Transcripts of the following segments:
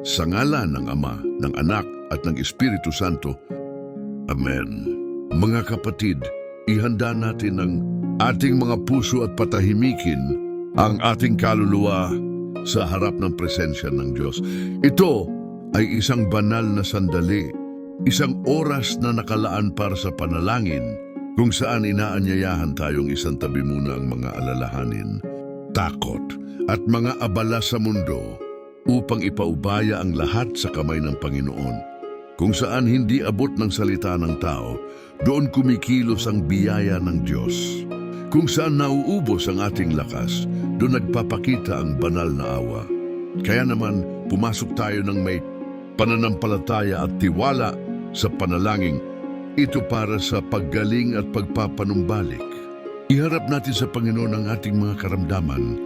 Sa ngalan ng Ama, ng Anak at ng Espiritu Santo. Amen. Mga kapatid, ihanda natin ang ating mga puso at patahimikin ang ating kaluluwa sa harap ng presensya ng Diyos. Ito ay isang banal na sandali, isang oras na nakalaan para sa panalangin kung saan inaanyayahan tayong isantabi muna ang mga alalahanin, takot at mga abala sa mundo upang ipaubaya ang lahat sa kamay ng Panginoon. Kung saan hindi abot ng salita ng tao, doon kumikilos ang biyaya ng Diyos. Kung saan nauubos ang ating lakas, doon nagpapakita ang banal na awa. Kaya naman, pumasok tayo ng may pananampalataya at tiwala sa panalangin. Ito para sa paggaling at pagpapanumbalik. Iharap natin sa Panginoon ang ating mga karamdaman,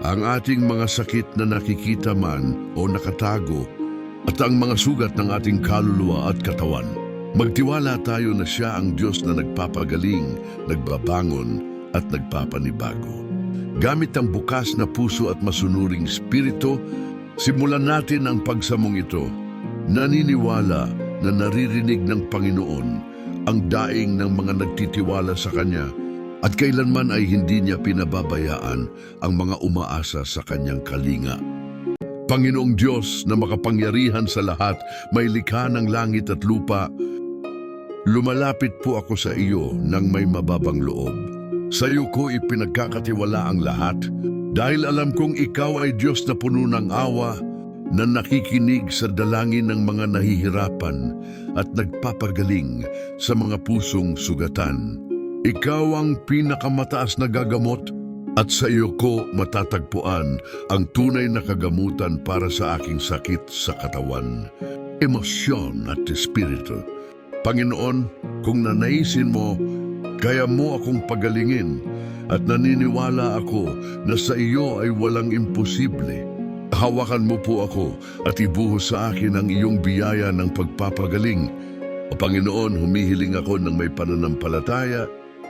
ang ating mga sakit na nakikita man o nakatago, at ang mga sugat ng ating kaluluwa at katawan. Magtiwala tayo na Siya ang Diyos na nagpapagaling, nagbabangon at nagpapanibago. Gamit ang bukas na puso at masunuring espiritu, simulan natin ang pagsamong ito. Naniniwala na naririnig ng Panginoon ang daing ng mga nagtitiwala sa Kanya, at kailanman ay hindi Niya pinababayaan ang mga umaasa sa Kanyang kalinga. Panginoong Diyos na makapangyarihan sa lahat, may likha ng langit at lupa, lumalapit po ako sa iyo ng may mababang loob. Sa iyo ko ipinagkakatiwala ang lahat, dahil alam kong ikaw ay Diyos na puno ng awa, na nakikinig sa dalangin ng mga nahihirapan at nagpapagaling sa mga pusong sugatan. Ikaw ang pinakamataas na gagamot, at sa iyo ko matatagpuan ang tunay na kagamutan para sa aking sakit sa katawan, emosyon at espiritu. Panginoon, kung nanaisin mo, kaya mo akong pagalingin, at naniniwala ako na sa iyo ay walang imposible. Hawakan mo po ako at ibuhos sa akin ang iyong biyaya ng pagpapagaling. O Panginoon, humihiling ako ng may pananampalataya,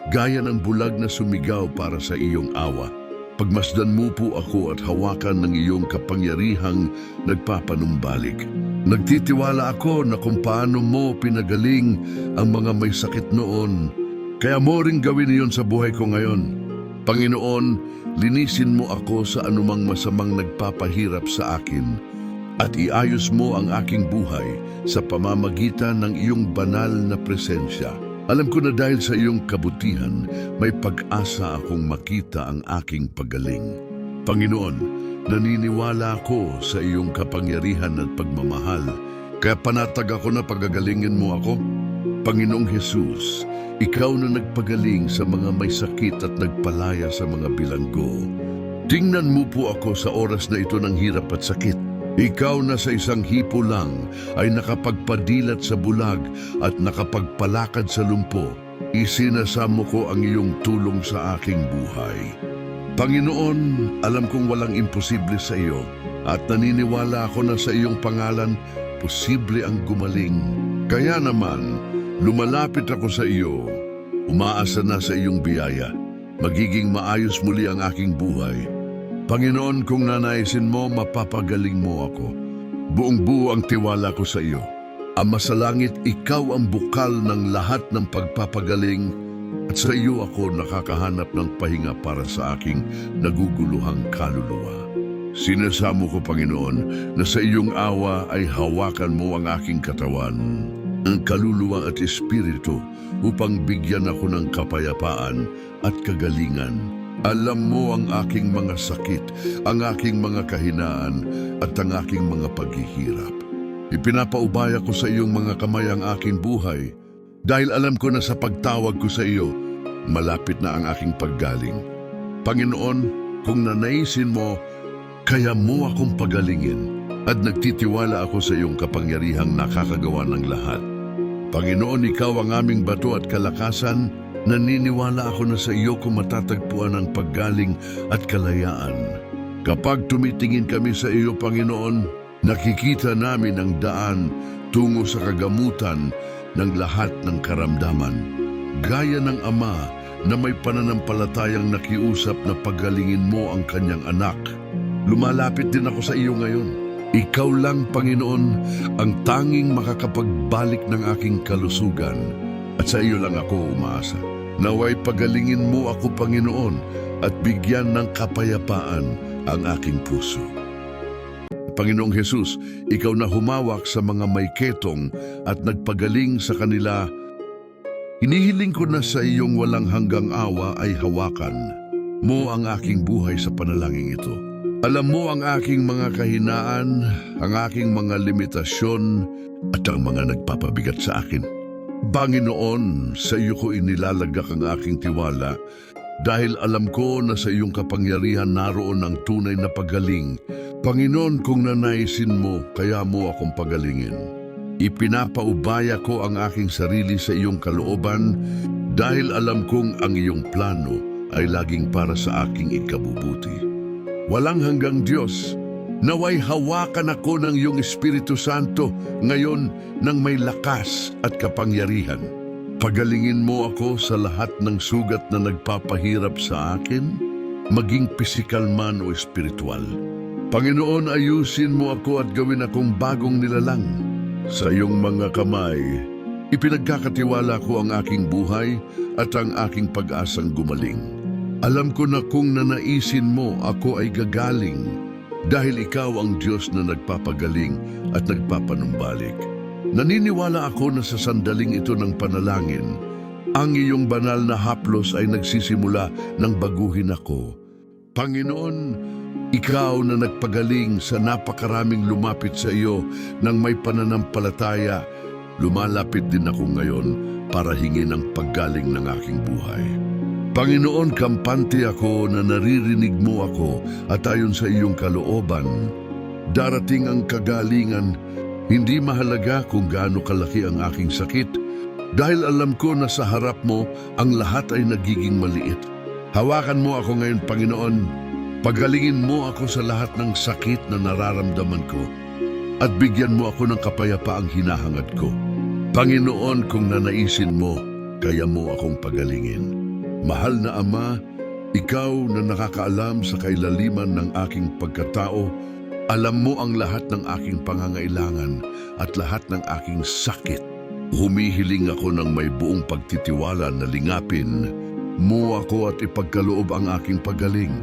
gaya ng bulag na sumigaw para sa iyong awa. Pagmasdan mo po ako at hawakan ng iyong kapangyarihang nagpapanumbalik. Nagtitiwala ako na kung paano mo pinagaling ang mga may sakit noon, kaya mo ring gawin iyon sa buhay ko ngayon. Panginoon, linisin mo ako sa anumang masamang nagpapahirap sa akin, at iayos mo ang aking buhay sa pamamagitan ng iyong banal na presensya. Alam ko na dahil sa iyong kabutihan, may pag-asa akong makita ang aking paggaling. Panginoon, naniniwala ako sa iyong kapangyarihan at pagmamahal, kaya panatag ako na pagagalingin mo ako. Panginoong Jesus, ikaw na nagpagaling sa mga may sakit at nagpalaya sa mga bilanggo. Tingnan mo po ako sa oras na ito ng hirap at sakit. Ikaw na sa isang hipo lang ay nakapagpadilat sa bulag at nakapagpalakad sa lumpo. Isinasamo ko ang iyong tulong sa aking buhay. Panginoon, alam kong walang imposible sa iyo, at naniniwala ako na sa iyong pangalan, posible ang gumaling. Kaya naman, lumalapit ako sa iyo, umaasa na sa iyong biyaya. Magiging maayos muli ang aking buhay. Panginoon, kung nanaisin mo, mapapagaling mo ako. Buong-buo ang tiwala ko sa iyo. Ama sa langit, ikaw ang bukal ng lahat ng pagpapagaling, at sa iyo ako nakakahanap ng pahinga para sa aking naguguluhang kaluluwa. Sinasamo ko, Panginoon, na sa iyong awa ay hawakan mo ang aking katawan, ang kaluluwa at espiritu, upang bigyan ako ng kapayapaan at kagalingan. Alam mo ang aking mga sakit, ang aking mga kahinaan, at ang aking mga paghihirap. Ipinapaubaya ko sa iyong mga kamay ang aking buhay, dahil alam ko na sa pagtawag ko sa iyo, malapit na ang aking paggaling. Panginoon, kung nanaisin mo, kaya mo akong pagalingin, at nagtitiwala ako sa iyong kapangyarihang nakakagawa ng lahat. Panginoon, ikaw ang aming bato at kalakasan. Naniniwala ako na sa iyo ko matatagpuan ang paggaling at kalayaan. Kapag tumitingin kami sa iyo, Panginoon, nakikita namin ang daan tungo sa kagamutan ng lahat ng karamdaman. Gaya ng ama na may pananampalatayang nakiusap na pagalingin mo ang kanyang anak. Lumalapit din ako sa iyo ngayon. Ikaw lang, Panginoon, ang tanging makakapagbalik ng aking kalusugan at sa iyo lang ako umaasa. Naway pagalingin mo ako, Panginoon, at bigyan ng kapayapaan ang aking puso. Panginoong Hesus, ikaw na humawak sa mga may ketong at nagpagaling sa kanila. Hinihiling ko na sa iyong walang hanggang awa ay hawakan mo ang aking buhay sa panalangin ito. Alam mo ang aking mga kahinaan, ang aking mga limitasyon at ang mga nagpapabigat sa akin. Panginoon, sa iyo ko inilalagak ang aking tiwala dahil alam ko na sa iyong kapangyarihan naroon ang tunay na pagaling. Panginoon, kung nanaisin mo, kaya mo akong pagalingin. Ipinapaubaya ko ang aking sarili sa iyong kalooban dahil alam kong ang iyong plano ay laging para sa aking ikabubuti. Walang hanggang Diyos, naway hawakan ako ng iyong Espiritu Santo ngayon ng may lakas at kapangyarihan. Pagalingin mo ako sa lahat ng sugat na nagpapahirap sa akin, maging pisikal man o espiritual. Panginoon, ayusin mo ako at gawin akong bagong nilalang. Sa iyong mga kamay, ipinagkakatiwala ko ang aking buhay at ang aking pag-asang gumaling. Alam ko na kung nanaisin mo, ako ay gagaling dahil ikaw ang Diyos na nagpapagaling at nagpapanumbalik. Naniniwala ako na sa sandaling ito ng panalangin, ang iyong banal na haplos ay nagsisimula ng baguhin ako. Panginoon, ikaw na nagpagaling sa napakaraming lumapit sa iyo ng may pananampalataya, lumalapit din ako ngayon para hingin ang paggaling ng aking buhay. Panginoon, kampante ako na naririnig mo ako at ayon sa iyong kalooban, darating ang kagalingan. Hindi mahalaga kung gaano kalaki ang aking sakit dahil alam ko na sa harap mo ang lahat ay nagiging maliit. Hawakan mo ako ngayon, Panginoon. Pagalingin mo ako sa lahat ng sakit na nararamdaman ko at bigyan mo ako ng kapayapaang hinahangad ko. Panginoon, kung nanaisin mo, kaya mo akong pagalingin. Mahal na Ama, ikaw na nakakaalam sa kailaliman ng aking pagkatao, alam mo ang lahat ng aking pangangailangan at lahat ng aking sakit. Humihiling ako ng may buong pagtitiwala na lingapin mo ako at ipagkaloob ang aking paggaling.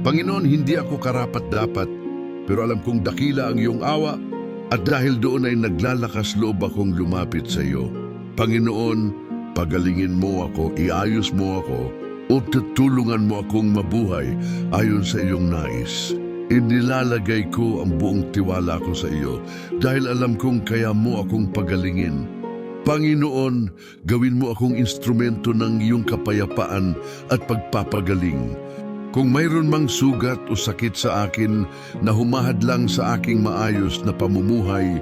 Panginoon, hindi ako karapat-dapat, pero alam kong dakila ang iyong awa at dahil doon ay naglalakas loob akong lumapit sa iyo. Panginoon, pagalingin mo ako, iayos mo ako, o tutulungan mo akong mabuhay ayon sa iyong nais. Inilalagay ko ang buong tiwala ko sa iyo dahil alam kong kaya mo akong pagalingin. Panginoon, gawin mo akong instrumento ng iyong kapayapaan at pagpapagaling. Kung mayroon mang sugat o sakit sa akin na humahadlang sa aking maayos na pamumuhay,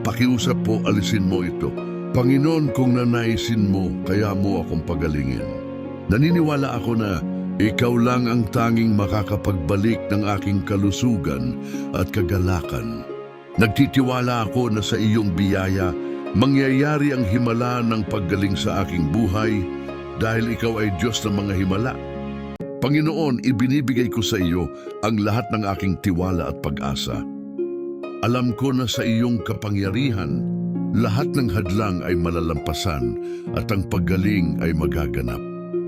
pakiusap po, alisin mo ito. Panginoon, kung nanaisin mo, kaya mo akong pagalingin. Naniniwala ako na ikaw lang ang tanging makakapagbalik ng aking kalusugan at kagalakan. Nagtitiwala ako na sa iyong biyaya, mangyayari ang himala ng paggaling sa aking buhay dahil ikaw ay Diyos ng mga himala. Panginoon, ibinibigay ko sa iyo ang lahat ng aking tiwala at pag-asa. Alam ko na sa iyong kapangyarihan, lahat ng hadlang ay malalampasan at ang paggaling ay magaganap.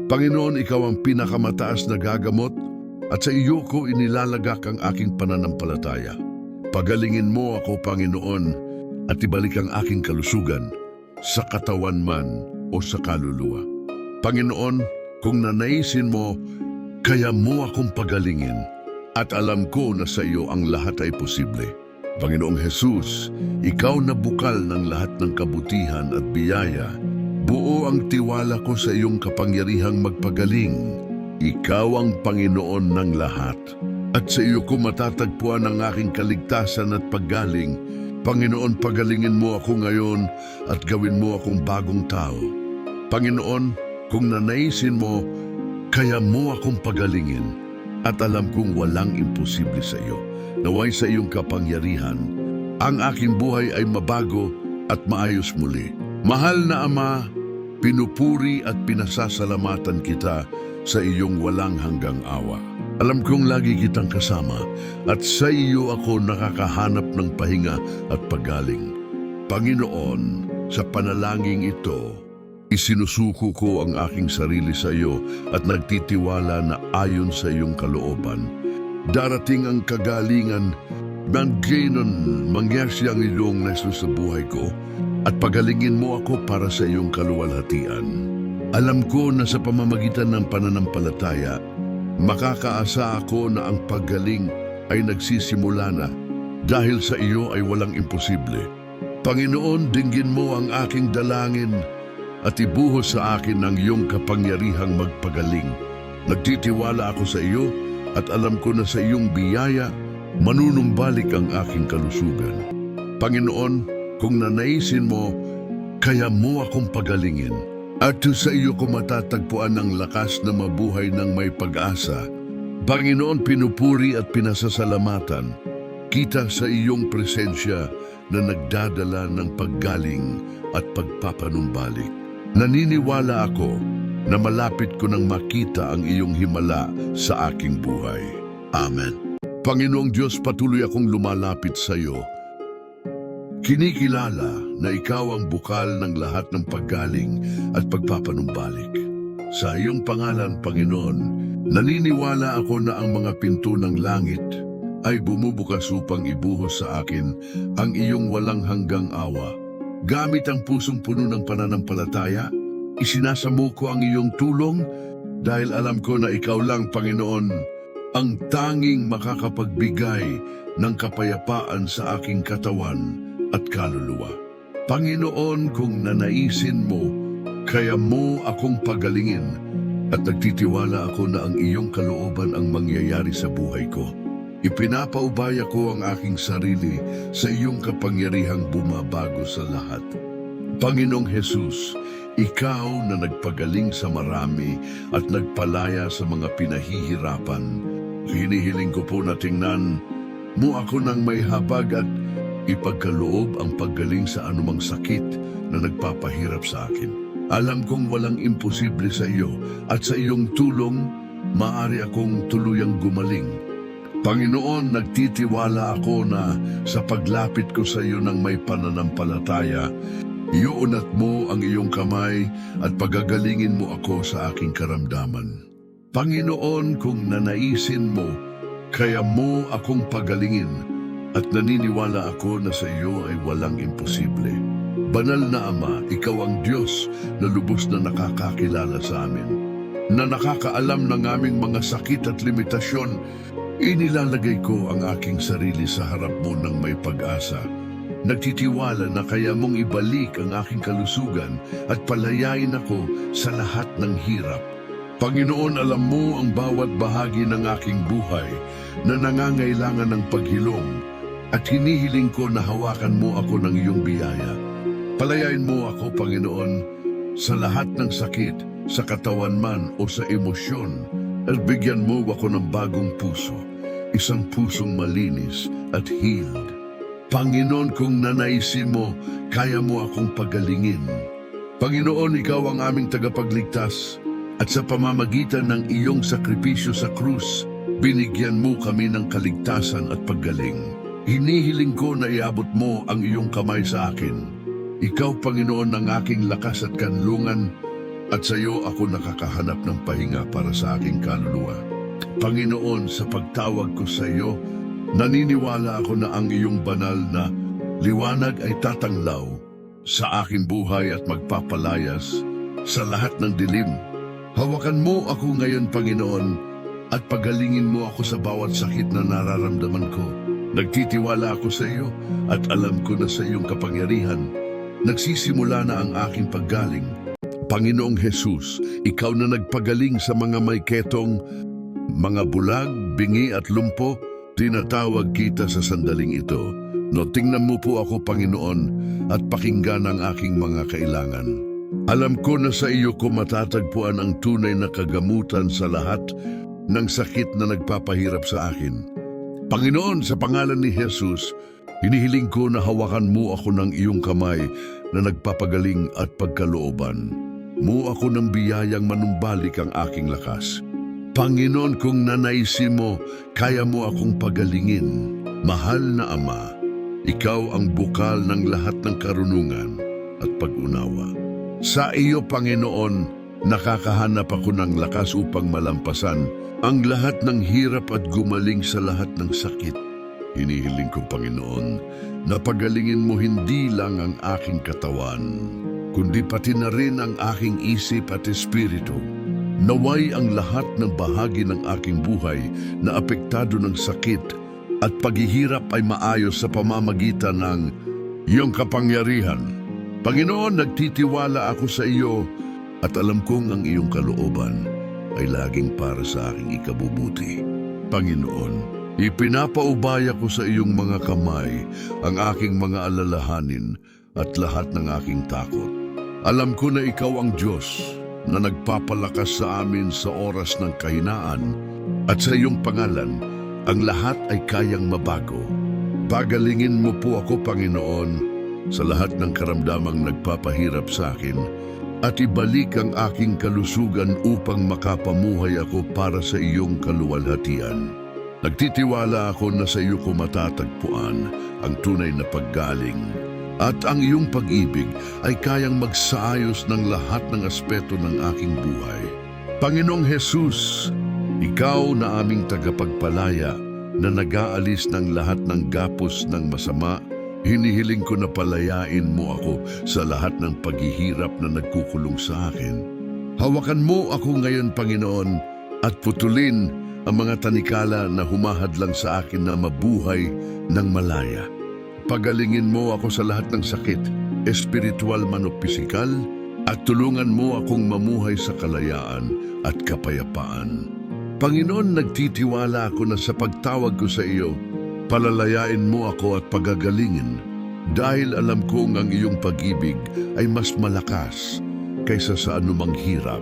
Panginoon, ikaw ang pinakamataas na gagamot at sa iyo ko inilalagak ang aking pananampalataya. Pagalingin mo ako, Panginoon, at ibalik ang aking kalusugan sa katawan man o sa kaluluwa. Panginoon, kung nanaisin mo, kaya mo akong pagalingin at alam ko na sa iyo ang lahat ay posible. Panginoong Hesus, ikaw na bukal ng lahat ng kabutihan at biyaya. Buo ang tiwala ko sa iyong kapangyarihang magpagaling. Ikaw ang Panginoon ng lahat. At sa iyo ko matatagpuan ang aking kaligtasan at paggaling. Panginoon, pagalingin mo ako ngayon at gawin mo akong bagong tao. Panginoon, kung nanaisin mo, kaya mo akong pagalingin. At alam kong walang imposible sa iyo. Naway sa iyong kapangyarihan, ang aking buhay ay mabago at maayos muli. Mahal na Ama, pinupuri at pinasasalamatan kita sa iyong walang hanggang awa. Alam kong lagi kitang kasama at sa iyo ako nakakahanap ng pahinga at paggaling. Panginoon, sa panalangin ito, isinusuko ko ang aking sarili sa iyo at nagtitiwala na ayon sa iyong kalooban. Darating ang kagalingan, gaynon mangyari ang iyong nais sa buhay ko at pagalingin mo ako para sa iyong kaluwalhatian. Alam ko na sa pamamagitan ng pananampalataya, makakaasa ako na ang paggaling ay nagsisimula na dahil sa iyo ay walang imposible. Panginoon, dinggin mo ang aking dalangin at ibuhos sa akin ang iyong kapangyarihang magpagaling. Nagtitiwala ako sa iyo at alam ko na sa iyong biyaya manunumbalik ang aking kalusugan. Panginoon, kung nanaisin mo, kaya mo akong pagalingin. At sa iyo ko matatagpuan ang lakas na mabuhay ng may pag-asa. Panginoon, pinupuri at pinasasalamatan kita sa iyong presensya na nagdadala ng paggaling at pagpapanumbalik. Naniniwala ako na malapit ko nang makita ang iyong himala sa aking buhay. Amen. Panginoong Diyos, patuloy akong lumalapit sa iyo. Kinikilala na ikaw ang bukal ng lahat ng paggaling at pagpapanumbalik. Sa iyong pangalan, Panginoon, naniniwala ako na ang mga pinto ng langit ay bumubukas upang ibuhos sa akin ang iyong walang hanggang awa. Gamit ang pusong puno ng pananampalataya, isinasamo ko ang iyong tulong dahil alam ko na ikaw lang, Panginoon, ang tanging makakapagbigay ng kapayapaan sa aking katawan at kaluluwa. Panginoon, kung nanaisin mo, kaya mo akong pagalingin at nagtitiwala ako na ang iyong kalooban ang mangyayari sa buhay ko. Ipinapaubaya ko ang aking sarili sa iyong kapangyarihang bumabago sa lahat. Panginoong Jesus, ikaw na nagpagaling sa marami at nagpalaya sa mga pinahihirapan, hinihiling ko po na tingnan mo ako ng may habag at ipagkaloob ang paggaling sa anumang sakit na nagpapahirap sa akin. Alam kong walang imposible sa iyo at sa iyong tulong, maaari akong tuluyang gumaling. Panginoon, nagtitiwala ako na sa paglapit ko sa iyo ng may pananampalataya, iuunat mo ang iyong kamay at pagagalingin mo ako sa aking karamdaman. Panginoon, kung nanaisin mo, kaya mo akong pagalingin at naniniwala ako na sa iyo ay walang imposible. Banal na Ama, ikaw ang Diyos na lubos na nakakakilala sa amin, na nakakaalam ng aming mga sakit at limitasyon. Inilalagay ko ang aking sarili sa harap mo ng may pag-asa. Nagtitiwala na kaya mong ibalik ang aking kalusugan at palayain ako sa lahat ng hirap. Panginoon, alam mo ang bawat bahagi ng aking buhay na nangangailangan ng paghilom at hinihiling ko na hawakan mo ako ng iyong biyaya. Palayain mo ako, Panginoon, sa lahat ng sakit, sa katawan man o sa emosyon, at bigyan mo ako ng bagong puso, isang pusong malinis at healed. Panginoon, kung nanaisin mo, kaya mo akong pagalingin. Panginoon, ikaw ang aming tagapagligtas, at sa pamamagitan ng iyong sakripisyo sa krus, binigyan mo kami ng kaligtasan at paggaling. Hinihiling ko na iabot mo ang iyong kamay sa akin. Ikaw, Panginoon, ang aking lakas at kanlungan, at sa iyo ako nakakahanap ng pahinga para sa aking kaluluwa. Panginoon, sa pagtawag ko sa iyo, naniniwala ako na ang iyong banal na liwanag ay tatanglaw sa aking buhay at magpapalayas sa lahat ng dilim. Hawakan mo ako ngayon, Panginoon, at pagalingin mo ako sa bawat sakit na nararamdaman ko. Nagtitiwala ako sa iyo at alam ko na sa iyong kapangyarihan nagsisimula na ang aking paggaling. Panginoong Jesus, ikaw na nagpagaling sa mga may ketong, mga bulag, bingi at lumpo, tinatawag kita sa sandaling ito. No, tingnan mo po ako, Panginoon, at pakinggan ang aking mga kailangan. Alam ko na sa iyo ko matatagpuan ang tunay na kagamutan sa lahat ng sakit na nagpapahirap sa akin. Panginoon, sa pangalan ni Jesus, hinihiling ko na hawakan mo ako ng iyong kamay na nagpapagaling at pagkalooban. Mo ako ng biyayang manumbalik ang aking lakas. Panginoon, kung nanaisin mo, kaya mo akong pagalingin. Mahal na Ama, Ikaw ang bukal ng lahat ng karunungan at pag-unawa. Sa iyo, Panginoon, nakakahanap ako ng lakas upang malampasan ang lahat ng hirap at gumaling sa lahat ng sakit. Hinihiling ko, Panginoon, na pagalingin mo hindi lang ang aking katawan, kundi pati na rin ang aking isip at espiritu. Naway ang lahat ng bahagi ng aking buhay na apektado ng sakit at paghihirap ay maayos sa pamamagitan ng iyong kapangyarihan. Panginoon, nagtitiwala ako sa iyo at alam kong ang iyong kalooban ay laging para sa aking ikabubuti. Panginoon, ipinapaubaya ko sa iyong mga kamay ang aking mga alalahanin at lahat ng aking takot. Alam ko na ikaw ang Diyos na nagpapalakas sa amin sa oras ng kahinaan at sa iyong pangalan, ang lahat ay kayang mabago. Pagalingin mo po ako, Panginoon, sa lahat ng karamdamang nagpapahirap sa akin at ibalik ang aking kalusugan upang makapamuhay ako para sa iyong kaluwalhatian. Nagtitiwala ako na sa iyo ko matatagpuan ang tunay na paggaling at ang iyong pag-ibig ay kayang magsaayos ng lahat ng aspeto ng aking buhay. Panginoong Jesus, ikaw na aming tagapagpalaya na nag-aalis ng lahat ng gapos ng masama, hinihiling ko na palayain mo ako sa lahat ng paghihirap na nagkukulong sa akin. Hawakan mo ako ngayon, Panginoon, at putulin ang mga tanikala na humahadlang sa akin na mabuhay ng malaya. Pagalingin mo ako sa lahat ng sakit, espiritual man o pisikal, at tulungan mo akong mamuhay sa kalayaan at kapayapaan. Panginoon, nagtitiwala ako na sa pagtawag ko sa iyo, palalayain mo ako at pagagalingin dahil alam kong ang iyong pag-ibig ay mas malakas kaysa sa anumang hirap.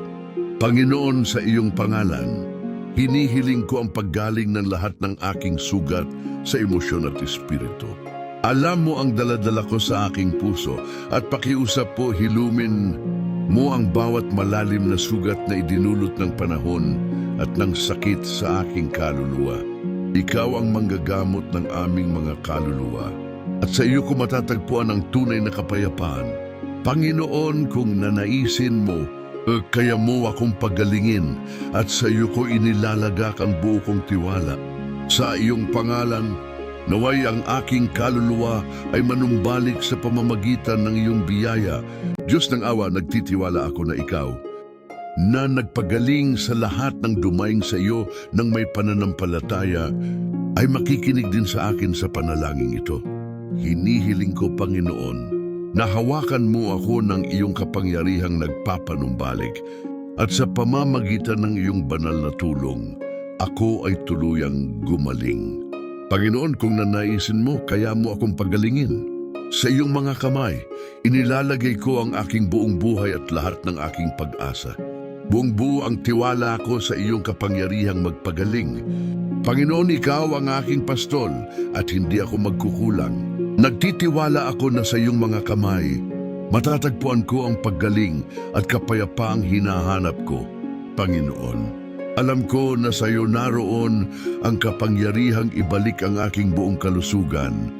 Panginoon, sa iyong pangalan, hinihiling ko ang paggaling ng lahat ng aking sugat sa emosyon at espiritu. Alam mo ang daladala ko sa aking puso at pakiusap po hilumin mo ang bawat malalim na sugat na idinulot ng panahon at ng sakit sa aking kaluluwa. Ikaw ang manggagamot ng aming mga kaluluwa at sa iyo ko matatagpuan ang tunay na kapayapaan. Panginoon, kung nanaisin mo, kaya mo akong pagalingin at sa iyo ko inilalagak ang buo kong tiwala. Sa iyong pangalan, naway ang aking kaluluwa ay manumbalik sa pamamagitan ng iyong biyaya. Diyos ng awa, nagtitiwala ako na ikaw, na nagpagaling sa lahat ng dumaing sa iyo ng may pananampalataya, ay makikinig din sa akin sa panalangin ito. Hinihiling ko, Panginoon, na hawakan mo ako ng iyong kapangyarihang nagpapanumbalik at sa pamamagitan ng iyong banal na tulong, ako ay tuluyang gumaling. Panginoon, kung nanaisin mo, kaya mo akong pagalingin. Sa iyong mga kamay, inilalagay ko ang aking buong buhay at lahat ng aking pag-asa. Buong buo ang tiwala ko sa iyong kapangyarihang magpagaling. Panginoon, ikaw ang aking pastol at hindi ako magkukulang. Nagtitiwala ako na sa iyong mga kamay, matatagpuan ko ang paggaling at kapayapaang hinahanap ko. Panginoon, alam ko na sa iyo naroon ang kapangyarihang ibalik ang aking buong kalusugan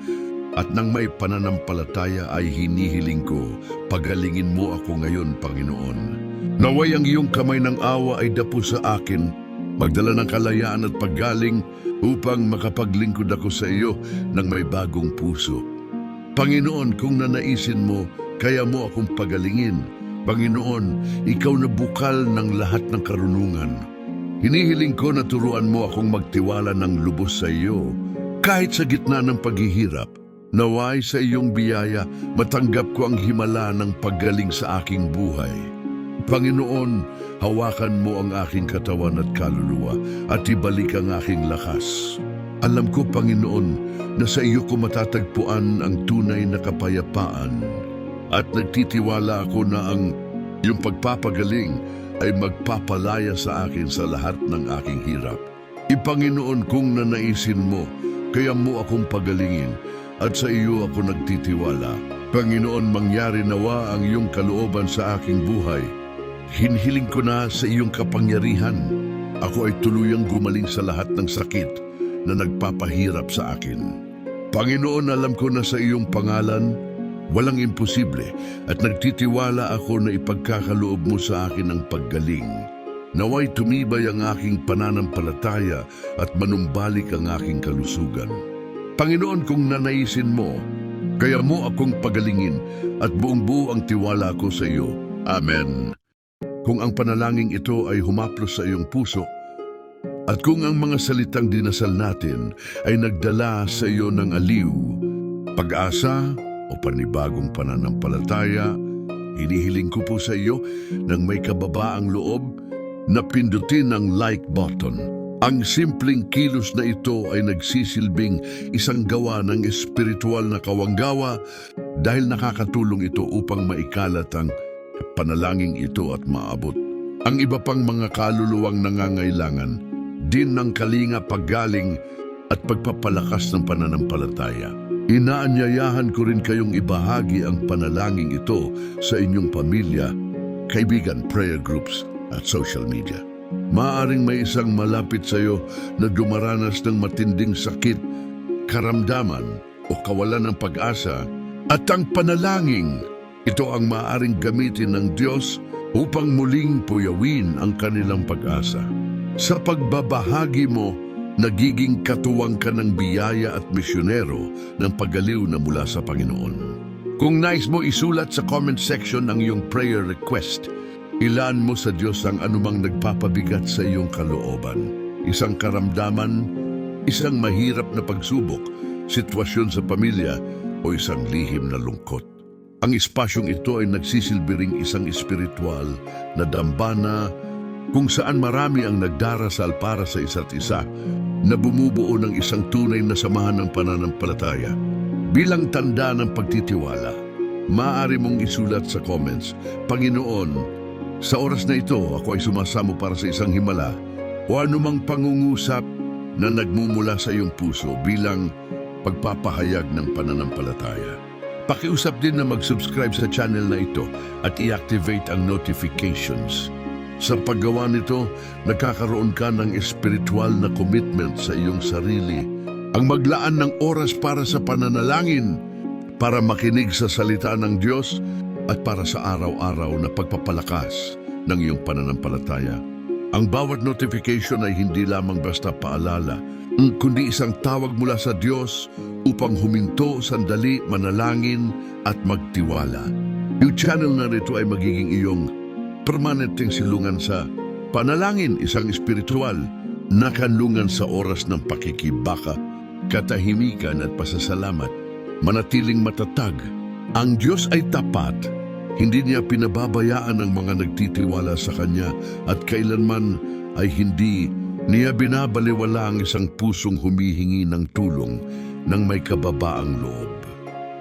at nang may pananampalataya ay hinihiling ko, pagalingin mo ako ngayon, Panginoon. Naway ang iyong kamay ng awa ay dapo sa akin, magdala ng kalayaan at paggaling upang makapaglingkod ako sa iyo ng may bagong puso. Panginoon, kung nanaisin mo, kaya mo akong pagalingin. Panginoon, ikaw na bukal ng lahat ng karunungan. Hinihiling ko na turuan mo akong magtiwala ng lubos sa iyo. Kahit sa gitna ng paghihirap, naway sa iyong biyaya, matanggap ko ang himala ng paggaling sa aking buhay. Panginoon, hawakan mo ang aking katawan at kaluluwa at ibalik ang aking lakas. Alam ko, Panginoon, na sa iyo ko matatagpuan ang tunay na kapayapaan at nagtitiwala ako na ang iyong pagpapagaling ay magpapalaya sa akin sa lahat ng aking hirap. Ipanginoon, kung nanaisin mo, kaya mo akong pagalingin at sa iyo ako nagtitiwala. Panginoon, mangyari nawa ang iyong kalooban sa aking buhay. Hinhiling ko na sa iyong kapangyarihan ako ay tuluyang gumaling sa lahat ng sakit na nagpapahirap sa akin. Panginoon, alam ko na sa iyong pangalan, walang imposible at nagtitiwala ako na ipagkakaloob mo sa akin ang paggaling. Naway tumibay ang aking pananampalataya at manumbalik ang aking kalusugan. Panginoon, kung nanaisin mo, kaya mo akong pagalingin at buong-buo ang tiwala ko sa iyo. Amen. Kung ang panalangin ito ay humaplos sa iyong puso, at kung ang mga salitang dinasal natin ay nagdala sa iyo ng aliw, pag-asa o panibagong pananampalataya, hinihiling ko po sa iyo ng may kababaang loob na pindutin ang like button. Ang simpleng kilos na ito ay nagsisilbing isang gawa ng espiritual na kawanggawa dahil nakakatulong ito upang maikalat ang panalangin ito at maabot ang iba pang mga kaluluwang nangangailangan din ng kalinga, paggaling at pagpapalakas ng pananampalataya. Inaanyayahan ko rin kayong ibahagi ang panalangin ito sa inyong pamilya, kaibigan, prayer groups at social media. Maaring may isang malapit sa iyo na dumaranas ng matinding sakit, karamdaman o kawalan ng pag-asa, at ang panalangin ito ang maaaring gamitin ng Diyos upang muling puyawin ang kanilang pag-asa. Sa pagbabahagi mo, nagiging katuwang ka ng biyaya at misyonero ng paggaliw na mula sa Panginoon. Kung nais mo isulat sa comment section ang iyong prayer request, ilaan mo sa Diyos ang anumang nagpapabigat sa iyong kalooban. Isang karamdaman, isang mahirap na pagsubok, sitwasyon sa pamilya o isang lihim na lungkot. Ang espasyong ito ay nagsisilbi ring isang espiritual na dambana kung saan marami ang nagdarasal para sa isa't isa na bumubuo ng isang tunay na samahan ng pananampalataya. Bilang tanda ng pagtitiwala, maaari mong isulat sa comments, Panginoon, sa oras na ito ako ay sumasamo para sa isang himala o anumang pangungusap na nagmumula sa iyong puso bilang pagpapahayag ng pananampalataya. Pakiusap din na mag-subscribe sa channel na ito at i-activate ang notifications. Sa paggawa nito, nagkakaroon ka ng espiritual na commitment sa iyong sarili. Ang maglaan ng oras para sa pananalangin, para makinig sa salita ng Diyos, at para sa araw-araw na pagpapalakas ng iyong pananampalataya. Ang bawat notification ay hindi lamang basta paalala, kundi isang tawag mula sa Diyos upang huminto, sandali, manalangin at magtiwala. Yung channel na rito ay magiging iyong permanenteng silungan sa panalangin, isang espiritual na kanlungan sa oras ng pakikibaka, katahimikan at pasasalamat. Manatiling matatag. Ang Diyos ay tapat. Hindi niya pinababayaan ang mga nagtitiwala sa Kanya at kailanman ay hindi niya binabaliwala ang isang pusong humihingi ng tulong ng may kababaang loob.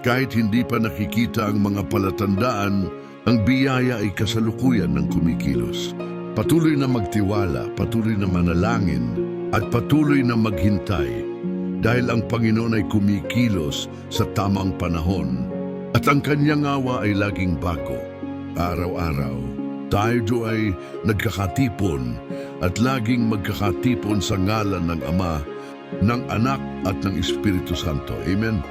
Kahit hindi pa nakikita ang mga palatandaan, ang biyaya ay kasalukuyan ng kumikilos. Patuloy na magtiwala, patuloy na manalangin, at patuloy na maghintay dahil ang Panginoon ay kumikilos sa tamang panahon at ang kanyang awa ay laging bago. Araw-araw, tayo ay nagkakatipon at laging magkakatipon sa ngalan ng Ama, ng Anak at ng Espiritu Santo. Amen.